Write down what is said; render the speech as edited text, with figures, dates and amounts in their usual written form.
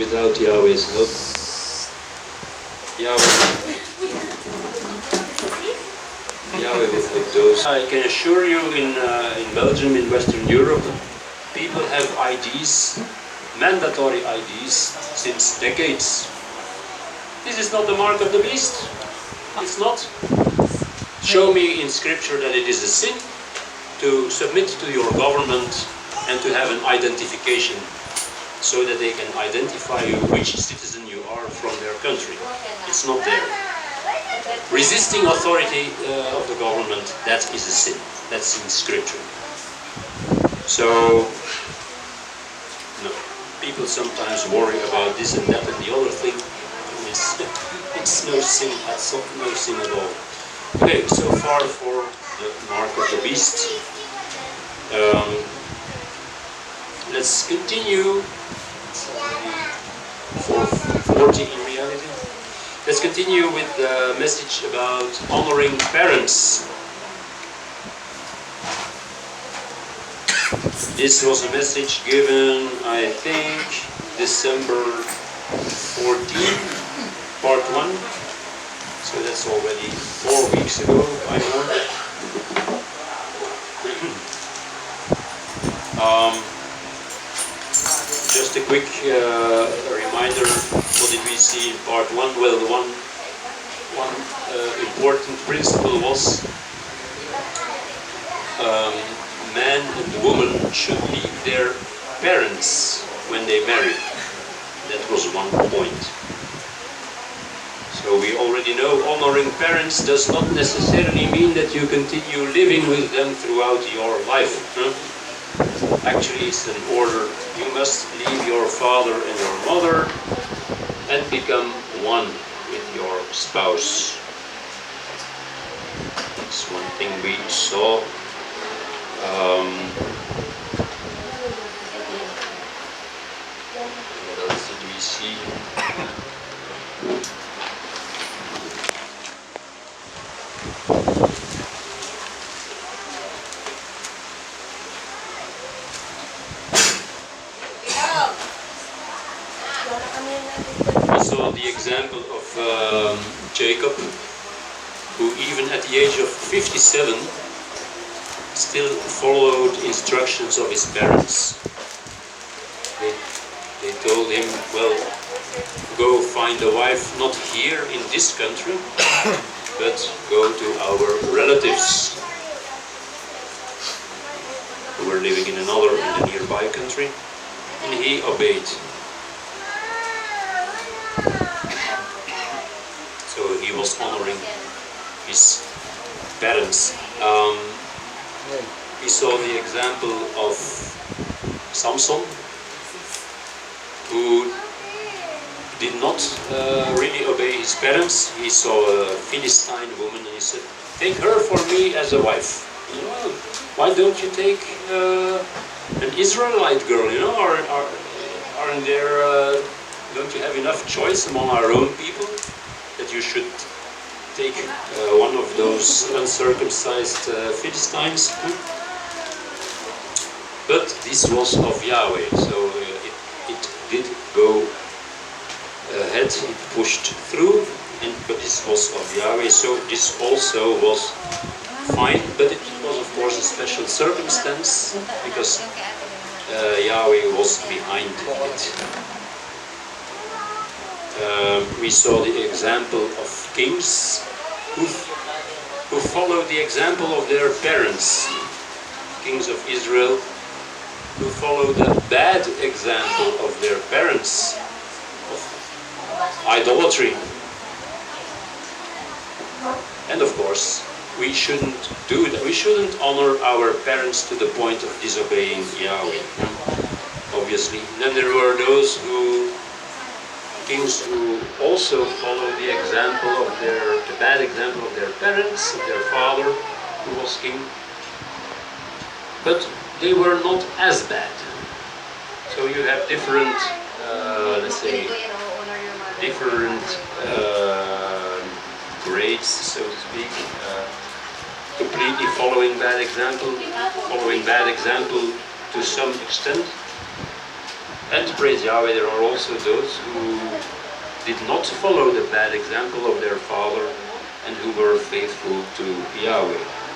without Yahweh's help. Yahweh will help those. I can assure you, in Belgium, in Western Europe, people have IDs, mandatory IDs, since decades. This is not the mark of the beast. It's not. Show me in Scripture that it is a sin to submit to your government and to have an identification so that they can identify you, which citizen you are from their country. It's not there. Resisting authority of the government, that is a sin. That's in Scripture. So, no. People sometimes worry about this and that and the other thing. It's no sin, that's no sin at all. Okay, so far for the mark of the beast. Let's continue. For 40 in reality. Let's continue with the message about honoring parents. This was a message given, I think, December 14, part 1. So that's already 4 weeks ago, I know. Just a quick reminder, what did we see in part 1? Well, one important principle was man and woman should leave their parents when they marry. That was one point. So we already know honoring parents does not necessarily mean that you continue living with them throughout your life. Actually, it's an order. You must leave your father and your mother and become one with your spouse. That's one thing we saw. What else did we see? We saw the example of Jacob, who even at the age of 57 still followed instructions of his parents. They told him, well, go find a wife not here in this country, but go to our relatives who were living in the nearby country, and he obeyed. So he was honoring his parents. We saw the example of Samson, who did not really obey his parents. He saw a Philistine woman and he said, take her for me as a wife. You know, why don't you take an Israelite girl, you know, aren't there, don't you have enough choice among our own people that you should take one of those uncircumcised Philistines? But this was of Yahweh, so it did go ahead, it pushed through, but this was of Yahweh, so this also was fine, but it was of course a special circumstance, because Yahweh was behind it. We saw the example of kings who followed the example of their parents, kings of Israel, who followed the bad example of their parents of idolatry. And of course, we shouldn't do that. We shouldn't honor our parents to the point of disobeying Yahweh, obviously. And then there were those kings who also followed the bad example of their parents, of their father, who was king. But they were not as bad. So you have different, let's say, different grades, so to speak. Completely following bad example to some extent, And praise Yahweh, there are also those who did not follow the bad example of their father and who were faithful to Yahweh.